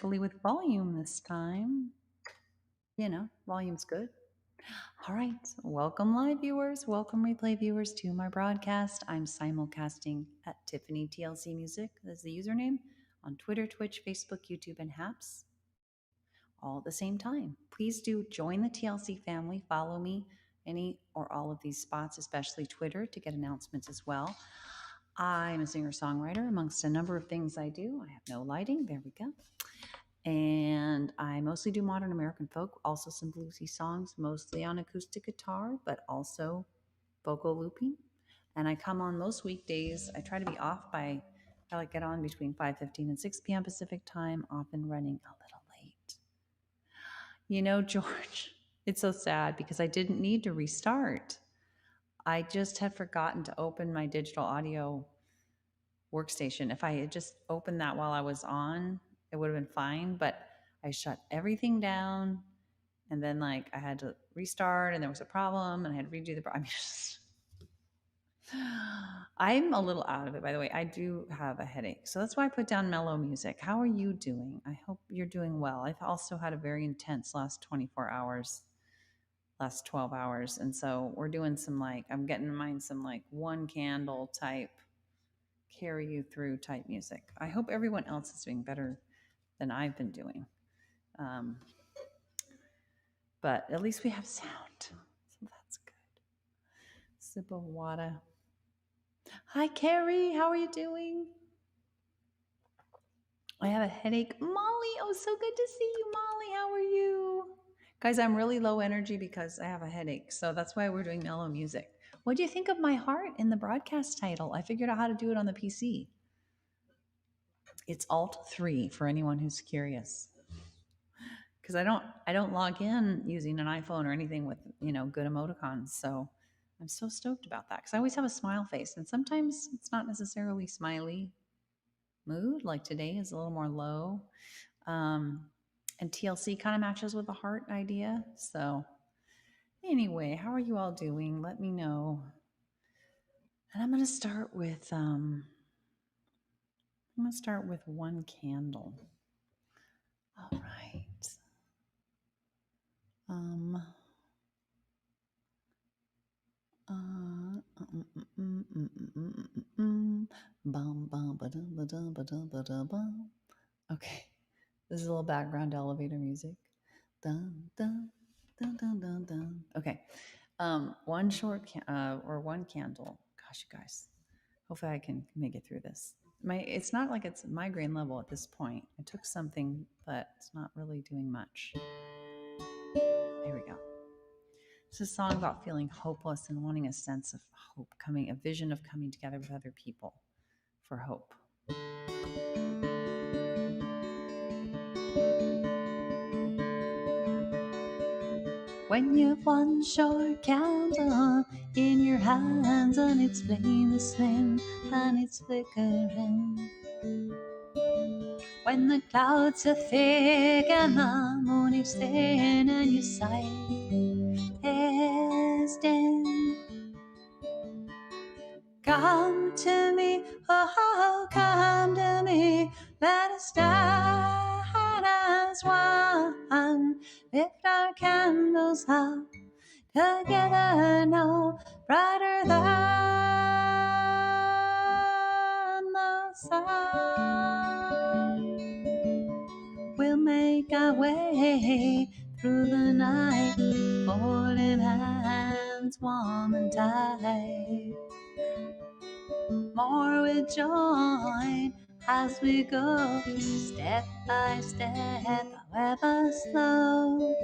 hopefully with volume this time. Volume's good. All right. Welcome, live viewers. Welcome, replay viewers, to my broadcast. I'm simulcasting at Tiffany TLC Music. That's the username on Twitter, Twitch, Facebook, YouTube, and Haps all at the same time. Please do join the TLC family. Follow me any or all of these spots, especially Twitter, to get announcements as well. I'm a singer-songwriter amongst a number of things I do. I have no lighting. There we go. And I mostly do modern American folk, also some bluesy songs, mostly on acoustic guitar, but also vocal looping. And I come on most weekdays. I try to be off by, I get on between 5:15 and 6 p.m. Pacific time, often running a little late. George, it's so sad because I didn't need to restart. I just had forgotten to open my digital audio workstation. If I had just opened that while I was on, it would have been fine. But I shut everything down, and then I had to restart, and there was a problem, and I had to redo the. I'm a little out of it, by the way. I do have a headache, so that's why I put down mellow music. How are you doing? I hope you're doing well. I've also had a very intense last 24 hours, last 12 hours, and so we're doing some I'm getting in mind some one candle type, carry you through type music. I hope everyone else is doing better than I've been doing. But at least we have sound, so that's good. Sip of water. Hi, Carrie. How are you doing? I have a headache. Molly, oh, so good to see you, Molly. How are you? Guys, I'm really low energy because I have a headache, so that's why we're doing mellow music. What do you think of my heart in the broadcast title? I figured out how to do it on the PC. It's Alt-3 for anyone who's curious. Because I don't log in using an iPhone or anything with good emoticons. So I'm so stoked about that because I always have a smile face, and sometimes it's not necessarily smiley mood. Like today is a little more low, and TLC kind of matches with the heart idea. So anyway, how are you all doing? Let me know. And I'm gonna start with one candle. All right. Okay, this is a little background elevator music. Dun, dun, dun, dun, dun, dun. Okay, one candle. Gosh, you guys, hopefully I can make it through this. It's not like it's migraine level at this point. I took something, but it's not really doing much. Here we go. It's a song about feeling hopeless and wanting a sense of hope, a vision of coming together with other people for hope. When you've one short candle in your hands and its flame is slim and it's flickering, when the clouds are thick and the moon is thin and your sight is dim, come to me, oh, come to me, let us stand as one, lift our candles up together now, brighter than the sun. We'll make our way through the night, holding hands warm and tight. More will join as we go, step by step, however slow.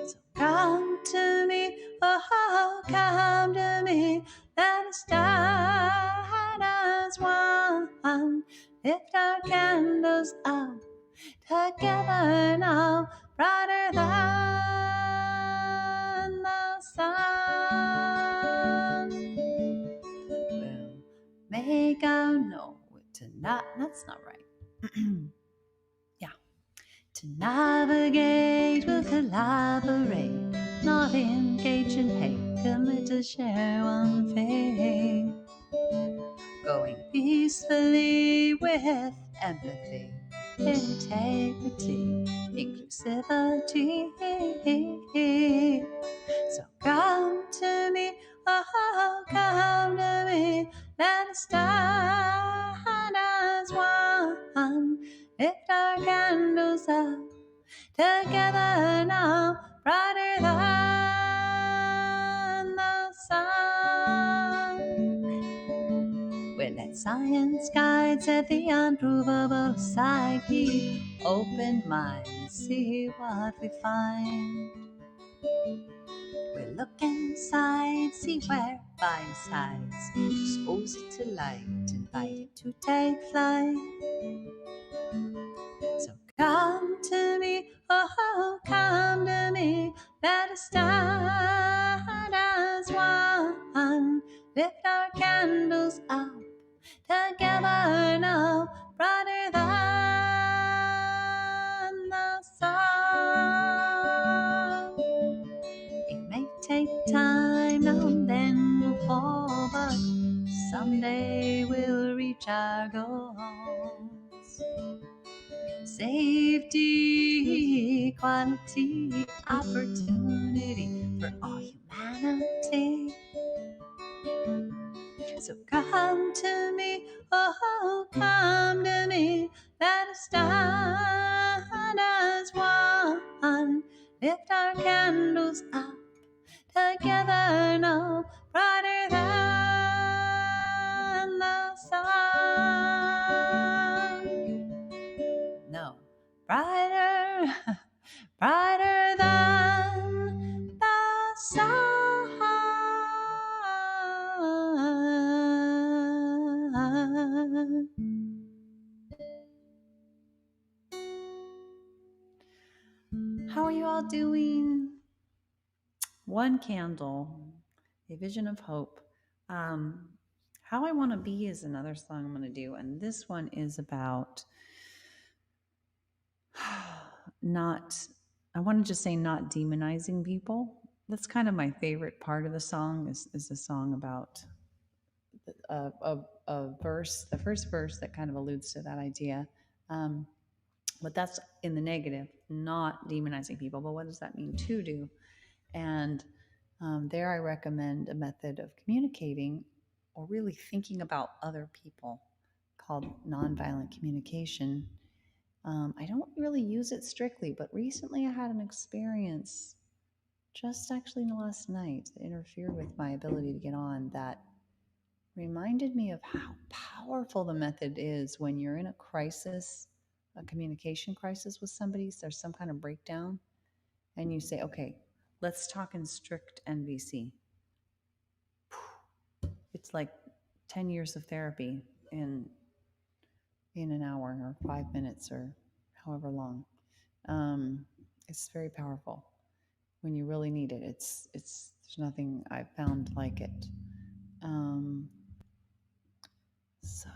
So come to me, oh, come to me, let us stand as one, lift our candles up together now, brighter than the sun. We'll make our tonight. That's not right. Yeah. To navigate, we'll collaborate, not engage in hate, commit to share one faith, going peacefully with empathy, integrity, inclusivity. So come to me, oh, come to me, let us stand as one, lift our candles up together now, brighter than the sun. We'll let science guide, set the unprovable aside, keep open minds, see what we find. We'll look inside, see where bindsides, expose it to light, invite it to take flight. So come to me, oh, come to me, let us stand as one, lift our candles up together now, brighter than the sun. It may take time, now and then we'll fall, but someday we'll reach our goals. Safety, equality, opportunity for all humanity. So come to me, oh, come to me, let us stand as one, lift our candles up together now, brighter than the sun. No, brighter, brighter than the sun. How are you all doing? One candle, a vision of hope. How I Want to Be is another song I'm going to do. And this one is about not, I want to just say not demonizing people. That's kind of my favorite part of the song is a song about a verse, the first verse that kind of alludes to that idea. But that's in the negative, not demonizing people. But what does that mean to do? And there I recommend a method of communicating or really thinking about other people called nonviolent communication. I don't really use it strictly, but recently I had an experience just actually in the last night that interfered with my ability to get on that reminded me of how powerful the method is when you're in a crisis, a communication crisis with somebody. So there's some kind of breakdown, and you say, okay, let's talk in strict NVC. It's like 10 years of therapy in an hour or 5 minutes or however long. It's very powerful when you really need it. It's there's nothing I've found like it. So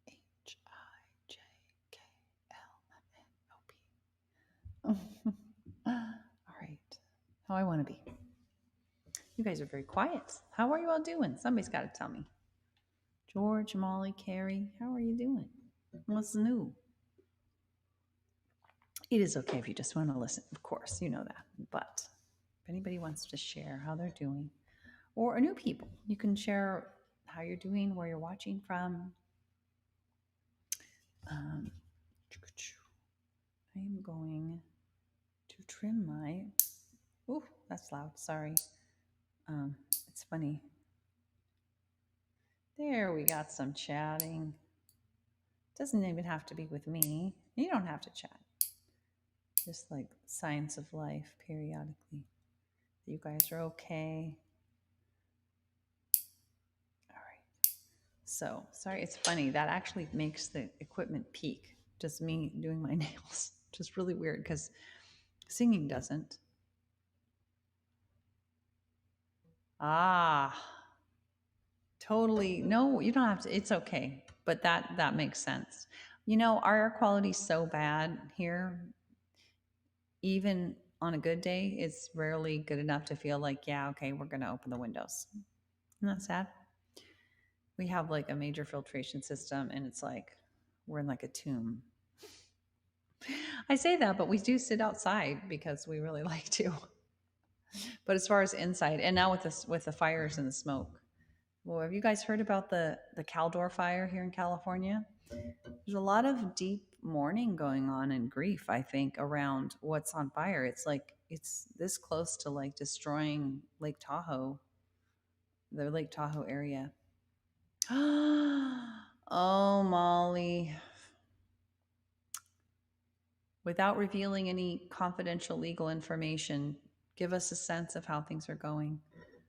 HIJKLMNOP. All right. How I want to be. You guys are very quiet. How are you all doing? Somebody's got to tell me. George, Molly, Carrie, how are you doing? What's new? It is okay if you just want to listen, of course, you know that. But if anybody wants to share how they're doing, or new people, you can share how you're doing, where you're watching from. I'm going to trim my, ooh, that's loud, sorry. It's funny. There, we got some chatting. Doesn't even have to be with me. You don't have to chat. Just like science of life periodically. You guys are okay. All right. So, sorry, it's funny. That actually makes the equipment peak. Just me doing my nails. Just really weird because singing doesn't. Ah, totally. No, you don't have to. It's okay. But that makes sense. You know, our air quality's so bad here. Even on a good day, it's rarely good enough to feel like, yeah, okay, we're going to open the windows. Isn't that sad? We have like a major filtration system, and it's like we're in like a tomb. I say that, but we do sit outside because we really like to. But as far as inside, and now with this, with the fires and the smoke, well, have you guys heard about the Caldor fire here in California? There's a lot of deep mourning going on and grief, I think, around what's on fire. It's like it's this close to like destroying Lake Tahoe, the Lake Tahoe area. Oh, Molly. Without revealing any confidential legal information, give us a sense of how things are going.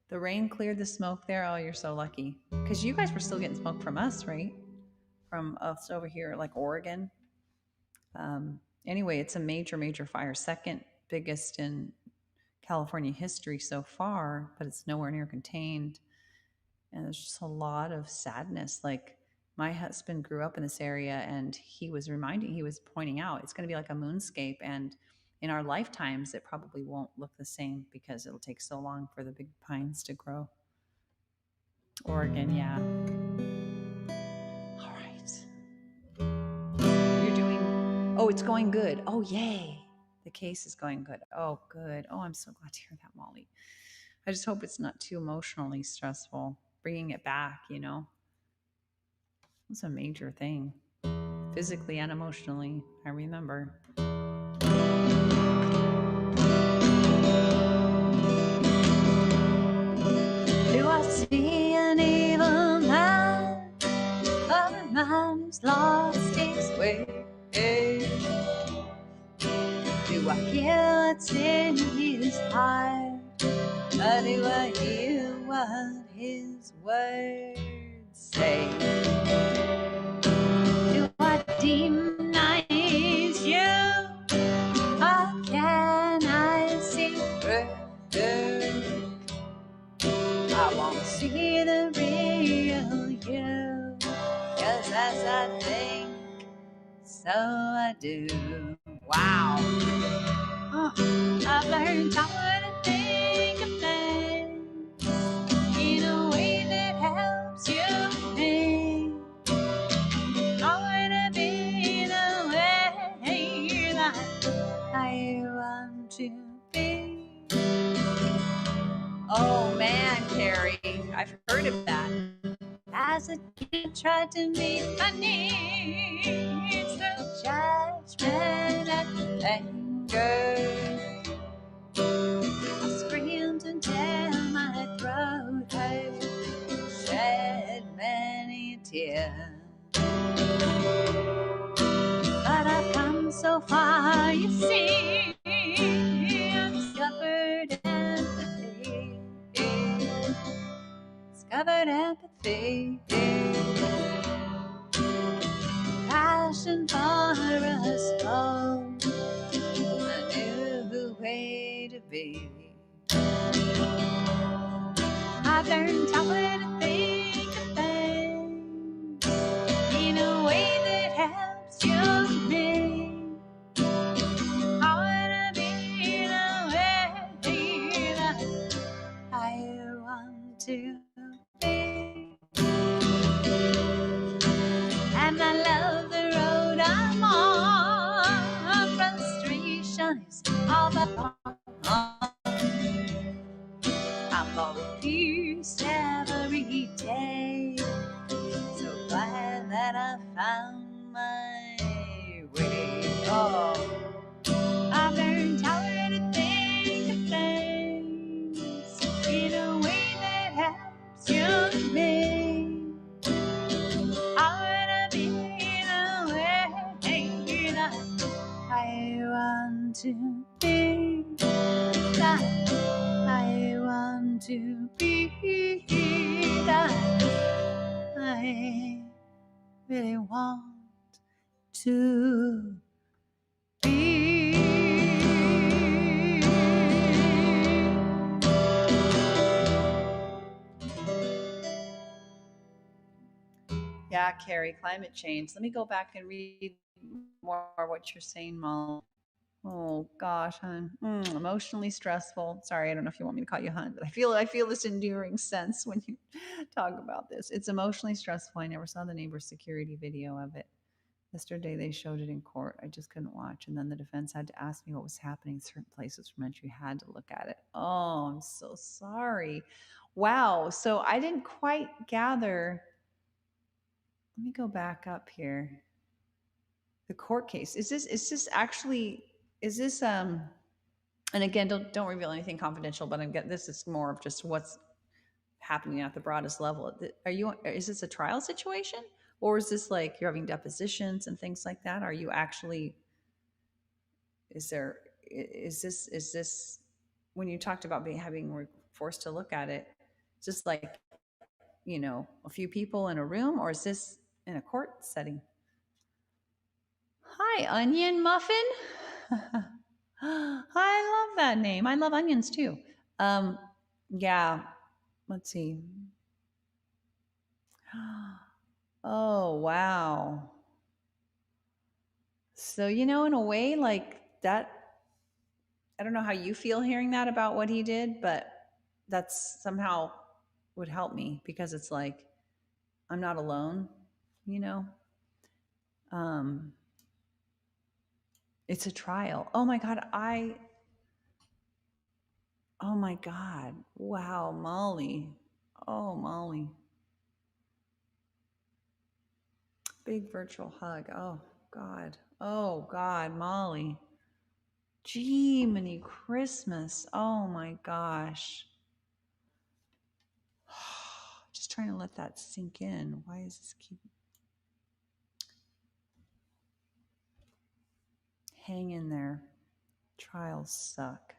The rain cleared the smoke there. Oh, you're so lucky. Because you guys were still getting smoke from us, right? From us over here, like Oregon. Anyway, it's a major, major fire. Second biggest in California history so far, but it's nowhere near contained. And there's just a lot of sadness. Like my husband grew up in this area, and he was pointing out it's going to be like a moonscape. And in our lifetimes, it probably won't look the same because it'll take so long for the big pines to grow. Oregon, yeah. All right. You're doing, oh, it's going good. Oh, yay. The case is going good. Oh, good. Oh, I'm so glad to hear that, Molly. I just hope it's not too emotionally stressful. Bringing it back, you know, it's a major thing, physically and emotionally. I remember. Do I see an evil man? A man who's lost his way. Do I hear what's in his heart? Or do I hear what his words say? Do I demonize you? Or can I see through? I want to see the real you. 'Cause as I think, so I do. Wow. I've learned how to think of things in a way that helps you think. I wanna be the way that I want to be. Oh man, Carrie, I've heard of that. As a kid, tried to meet my needs through judgment and anger. I screamed until my throat hurt, shed many a tear. But I've come so far, you see, I've discovered empathy. Discovered empathy. Passion for us both. A new way to be. I've learned how to think of things in a way that helps you and me. I wanna be the way that I want to be. And I love the road I'm on. Frustration is all the I'm on peace every day. So glad that I found my way. Oh, I've learned how to think of things in a way that helps you and me. I wanna be the way that I want to be. That I want to be. That I really want to be. Yeah, Carrie, climate change. Let me go back and read more what you're saying, Molly. Oh gosh, hon. Emotionally stressful. Sorry, I don't know if you want me to call you hon, but I feel this enduring sense when you talk about this. It's emotionally stressful. I never saw the neighbor's security video of it. Yesterday they showed it in court. I just couldn't watch. And then the defense had to ask me what was happening in certain places from entry. Had to look at it. Oh, I'm so sorry. Wow. So I didn't quite gather. Let me go back up here. The court case. Is this actually is this and again, don't reveal anything confidential, but I'm getting this is more of just what's happening at the broadest level. Is this a trial situation? Or is this like you're having depositions and things like that? Are you actually is there is this when you talked about having forced to look at it, just like a few people in a room, or is this in a court setting? Hi, Onion Muffin. I love that name. I love onions too. Um, yeah. Let's see. Oh wow. So in a way, like that. I don't know how you feel hearing that about what he did, but that's somehow would help me because it's like I'm not alone. You know. Um, it's a trial. Oh my god. Oh my god. Wow, Molly. Oh, Molly. Big virtual hug. Oh, God. Oh, God, Molly. Gee, mini Christmas. Oh, my gosh. Just trying to let that sink in. Why is this keep. Hang in there. Trials suck.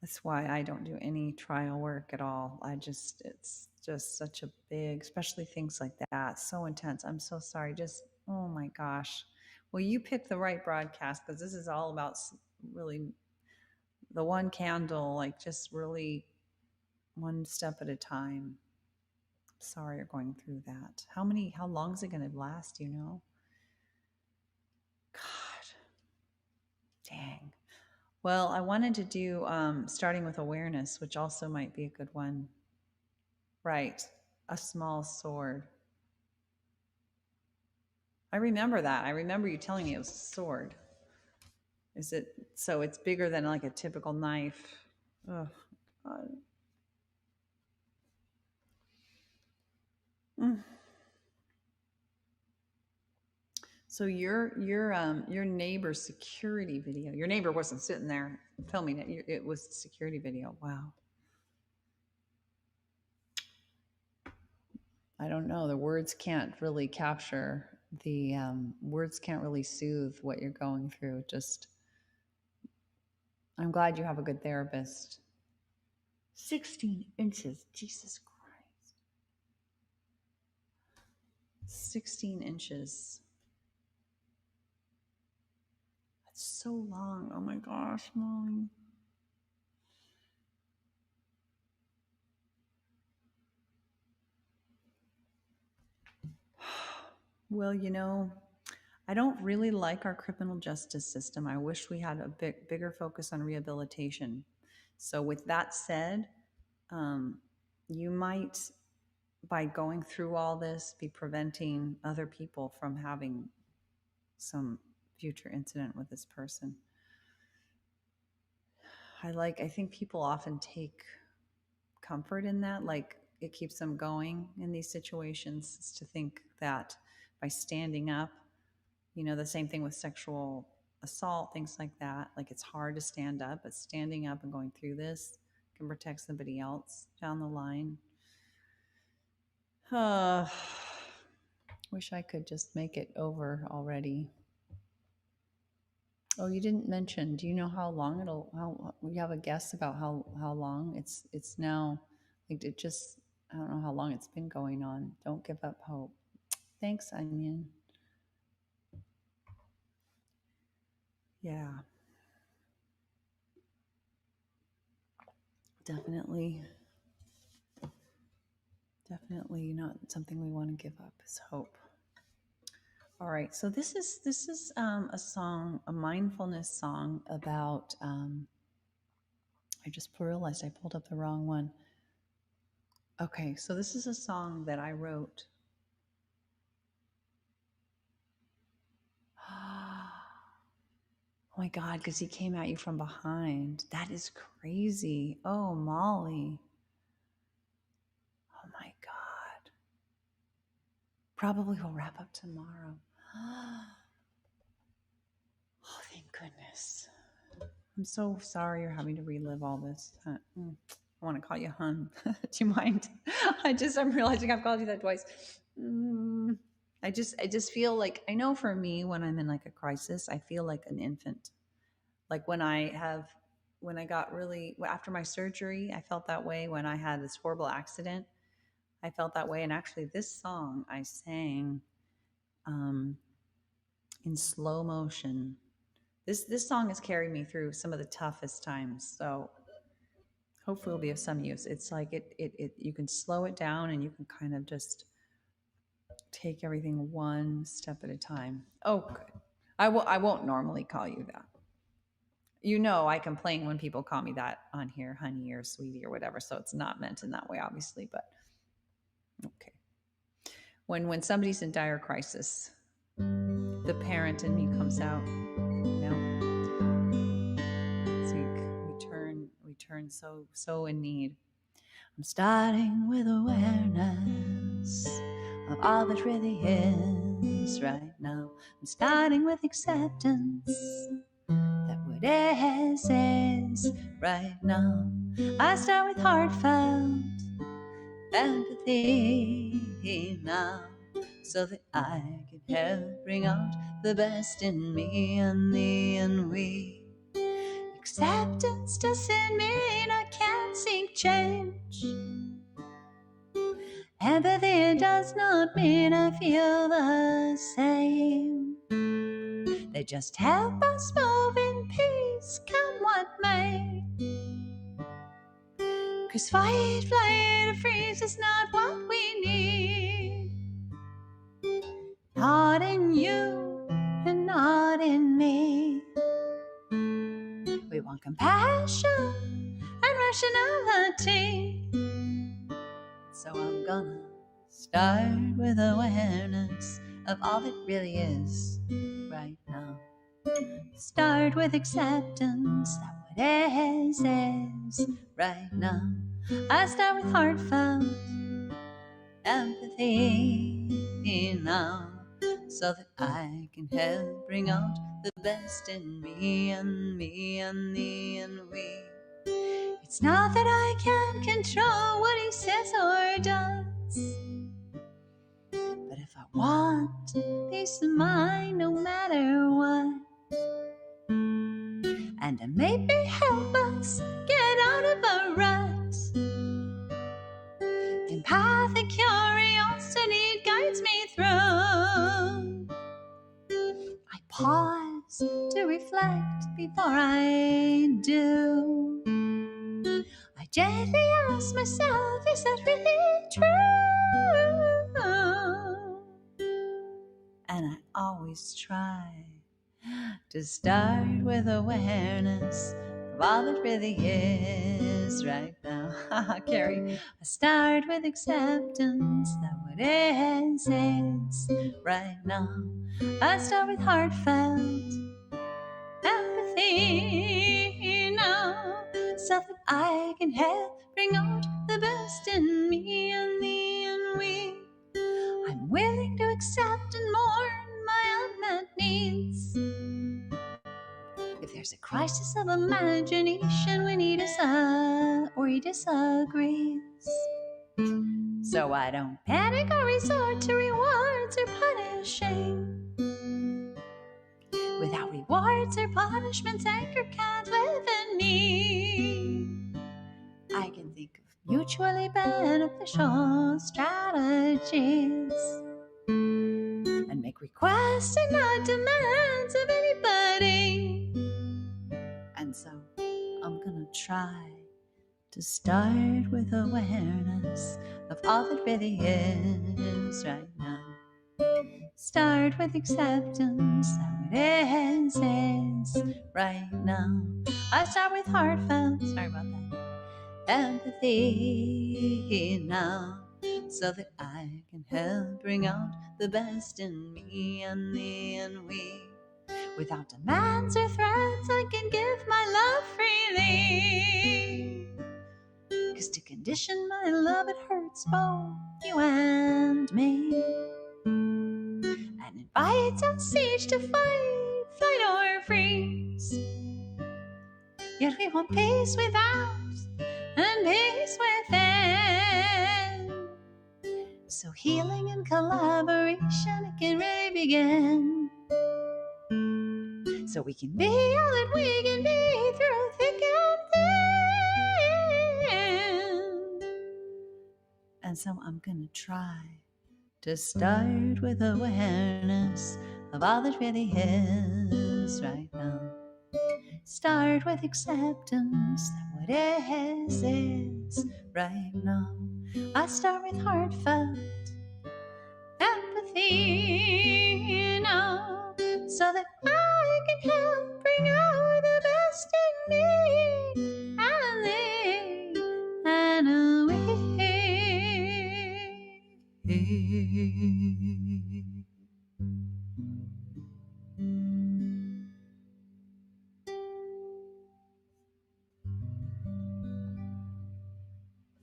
That's why I don't do any trial work at all. It's just such a big, especially things like that. So intense. I'm so sorry. Just, oh my gosh. Well, you picked the right broadcast because this is all about really the one candle, like just really one step at a time. Sorry you're going through that. How long is it going to last? God, dang. Well, I wanted to do starting with awareness, which also might be a good one. Right. A small sword. I remember that. I remember you telling me it was a sword. Is it so it's bigger than like a typical knife? Oh God. Mm. So your neighbor's security video. Your neighbor wasn't sitting there filming it. It was security video. Wow. I don't know. The words can't really capture the words can't really soothe what you're going through. Just I'm glad you have a good therapist. 16 inches. Jesus Christ. 16 inches. That's so long. Oh my gosh, Molly. Well, I don't really like our criminal justice system. I wish we had a bigger focus on rehabilitation. So, with that said, um, you might, by going through all this, be preventing other people from having some future incident with this person. I think people often take comfort in that. Like it keeps them going in these situations is to think that by standing up, the same thing with sexual assault, things like that. Like it's hard to stand up, but standing up and going through this can protect somebody else down the line. Wish I could just make it over already. Oh, you didn't mention. Do you know how long how you have a guess about how long it's now? Like it just I don't know how long it's been going on. Don't give up hope. Thanks, Onion. Yeah, definitely, definitely not something we want to give up is hope. All right. So this is a song, a mindfulness song about. I just realized I pulled up the wrong one. Okay, so this is a song that I wrote. Oh my God, because he came at you from behind. That is crazy. Oh, Molly. Oh my God. Probably will wrap up tomorrow. Oh, thank goodness. I'm so sorry you're having to relive all this. I want to call you hun. Do you mind? I'm realizing I've called you that twice. I just feel like, I know for me, when I'm in like a crisis, I feel like an infant. Like when I got really, after my surgery, I felt that way. When I had this horrible accident, I felt that way. And actually, this song I sang um, in slow motion. This song has carried me through some of the toughest times. So hopefully it'll be of some use. It's like it you can slow it down and you can kind of just take everything one step at a time. Oh, good. I won't normally call you that. You know, I complain when people call me that on here, honey or sweetie or whatever. So it's not meant in that way, obviously, but okay. When somebody's in dire crisis, the parent in me comes out, you know. It's like we turn so in need. I'm starting with awareness of all that really is right now. I'm starting with acceptance that what is right now. I start with heartfelt empathy now, so that I can help bring out the best in me and thee and we. Acceptance doesn't mean I can't seek change. Empathy does not mean I feel the same. They just help us move in peace, come what may. 'Cause fight, flight, or freeze is not what we need. Not in you and not in me. We want compassion and rationality. So I'm gonna start with awareness of all that really is right now. Start with acceptance that what is right now. I start with heartfelt empathy now, so that I can help bring out the best in me and thee and we. It's not that I can't control what he says or does, but if I want peace of mind no matter what, and to maybe help us get out of a rut, empathic curiosity guides me through. I pause to reflect before I do. I gently ask myself, is that really true? And I always try to start with awareness of all that really is right now. Carrie, I start with acceptance that what is right now. I start with heartfelt empathy now, so that I can help bring out the best in me and thee and we. I'm willing to accept and mourn my unmet needs. If there's a crisis of imagination when he or he disagrees, so I don't panic or resort to rewards or punishing. Without rewards or punishments, anger can't live in me. I can think of mutually beneficial strategies and make requests and not demands of anybody. And so I'm gonna try to start with awareness of all that really is right now. Start with acceptance, how it is right now. I start with heartfelt, sorry about that, empathy now, so that I can help bring out the best in me and me and we. Without demands or threats, I can give my love freely. 'Cause to condition my love, it hurts both you and me. And invites us each to fight, flight or freeze. Yet we want peace without and peace within. So healing and collaboration, it can really begin. So we can be all that we can be through thick and thin. And so I'm gonna try to start with awareness of all that really is right now. Start with acceptance that what is right now. I start with heartfelt empathy now, so that I can help bring out the best in me and thee and we.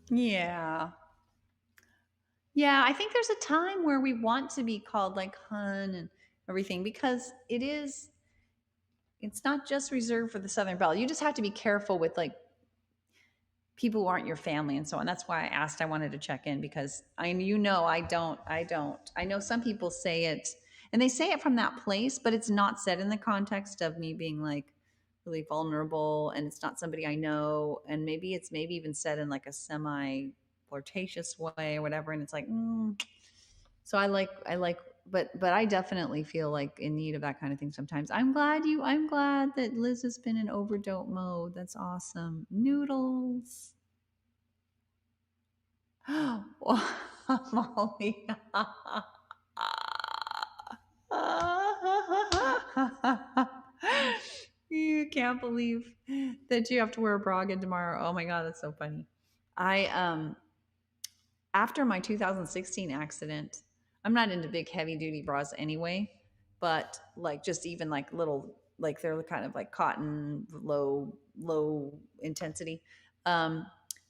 Yeah. Yeah, I think there's a time where we want to be called like hun and everything, because it's not just reserved for the Southern Belle. You just have to be careful with like people who aren't your family and so on. That's why I asked, I wanted to check in, because I know some people say it and they say it from that place, but it's not said in the context of me being like really vulnerable, and it's not somebody I know, and maybe it's maybe even said in like a semi flirtatious way or whatever, and it's like so I like but I definitely feel like in need of that kind of thing sometimes. I'm glad that Liz has been in overdote mode. That's awesome. Noodles. Oh, Molly. You can't believe that you have to wear a bra again tomorrow. Oh my god, that's so funny. I After my 2016 accident, I'm not into big heavy duty bras anyway, but like just even like little, like they're kind of like cotton, low intensity. Um,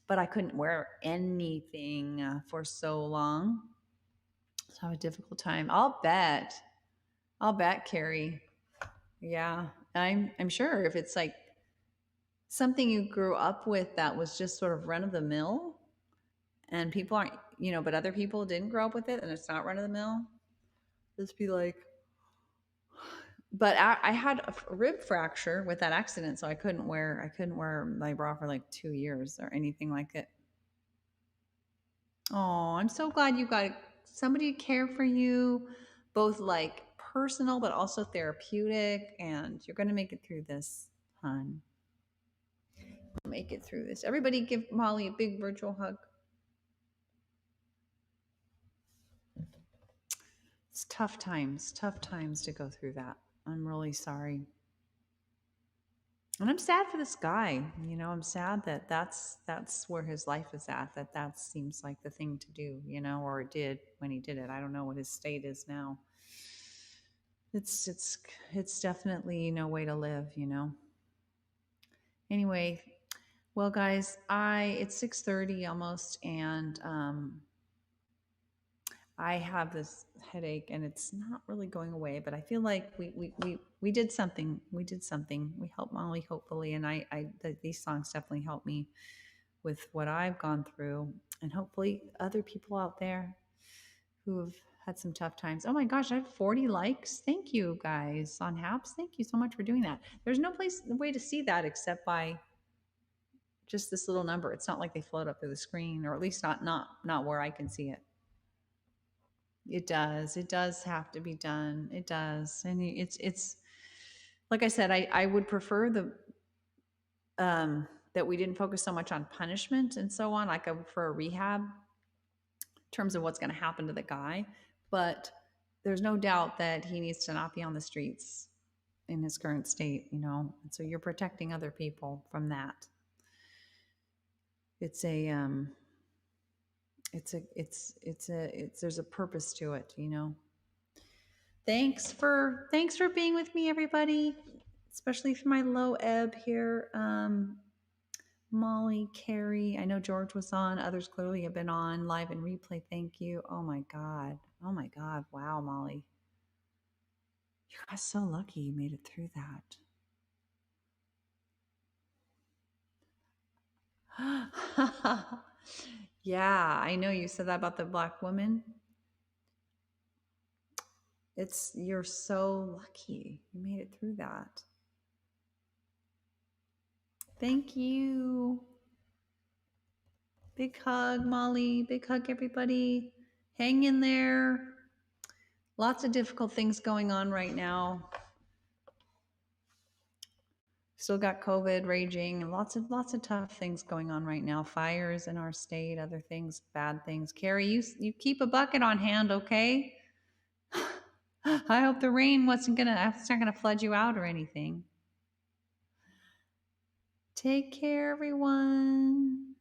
but I couldn't wear anything for so long. So I have a difficult time. I'll bet, Carrie. Yeah, I'm sure if it's like something you grew up with that was just sort of run of the mill, and people aren't, but other people didn't grow up with it and it's not run of the mill, just be like, but I had a rib fracture with that accident, so I couldn't wear my bra for like 2 years or anything like it. Oh, I'm so glad you got somebody to care for you, both like personal but also therapeutic, and you're gonna make it through this, hon. Make it through this. Everybody give Molly a big virtual hug. It's tough times to go through that. I'm really sorry. And I'm sad for this guy. I'm sad that that's where his life is at. That seems like the thing to do, or it did when he did it. I don't know what his state is now. It's definitely no way to live. Anyway, well, guys, it's 6:30 almost, and I have this headache and it's not really going away, but I feel like we did something. We did something. We helped Molly, hopefully. And these songs definitely helped me with what I've gone through, and hopefully other people out there who have had some tough times. Oh my gosh, I have 40 likes. Thank you guys on Haps. Thank you so much for doing that. There's no way to see that except by just this little number. It's not like they float up to the screen, or at least not where I can see it. It does. It does have to be done. It does. And it's like I said, I would prefer that we didn't focus so much on punishment and so on. Like I would prefer a rehab in terms of what's going to happen to the guy. But there's no doubt that he needs to not be on the streets in his current state, you know. And so you're protecting other people from that. It's a it's there's a purpose to it, you know. Thanks for being with me, everybody, especially for my low ebb here. Molly, Carrie, I know George was on. Others clearly have been on live and replay. Thank you. Oh my God. Oh my God. Wow, Molly. You guys so lucky you made it through that. Yeah, I know you said that about the black woman. You're so lucky you made it through that. Thank you. Big hug, Molly. Big hug, everybody. Hang in there. Lots of difficult things going on right now. Still got COVID raging and lots of tough things going on right now. Fires in our state, other things, bad things. Carrie, you keep a bucket on hand, okay? I hope the rain it's not gonna flood you out or anything. Take care, everyone.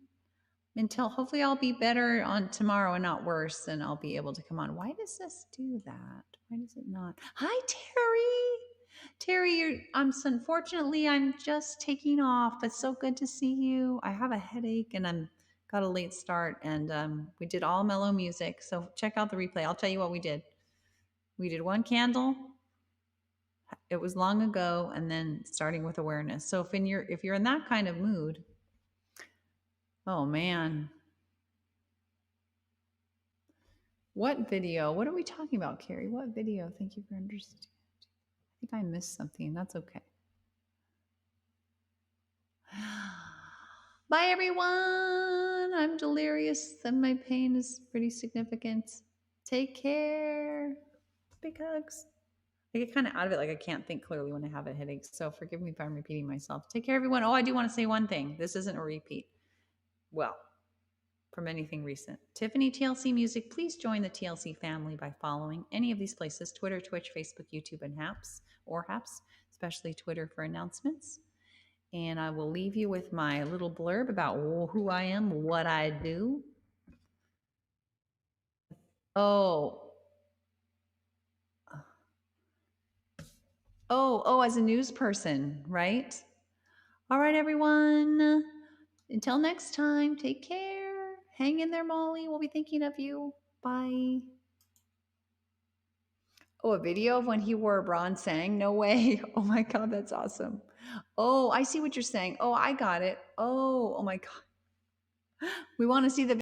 Until hopefully I'll be better on tomorrow and not worse, and I'll be able to come on. Why does this do that? Why does it not? Hi, Terry. Terry, unfortunately I'm just taking off. It's so good to see you. I have a headache and I'm got a late start, and we did all mellow music. So check out the replay. I'll tell you what we did. We did one candle. It was long ago, and then starting with awareness. So if you're in that kind of mood, oh man. What video? What are we talking about, Carrie? What video? Thank you for understanding. I think I missed something. That's okay. Bye, everyone. I'm delirious and my pain is pretty significant. Take care. Big hugs. I get kind of out of it, like I can't think clearly when I have a headache. So forgive me if I'm repeating myself. Take care, everyone. Oh, I do want to say one thing. This isn't a repeat. Well, from anything recent. Tiffany TLC Music, please join the TLC family by following any of these places: Twitter, Twitch, Facebook, YouTube, and Haps, especially Twitter for announcements. And I will leave you with my little blurb about who I am, what I do. As a news person, right? All right, everyone. Until next time, take care. Hang in there, Molly. We'll be thinking of you. Bye. Oh, a video of when he wore a bra and sang? No way. Oh my God, that's awesome. Oh, I see what you're saying. Oh, I got it. Oh my God. We want to see the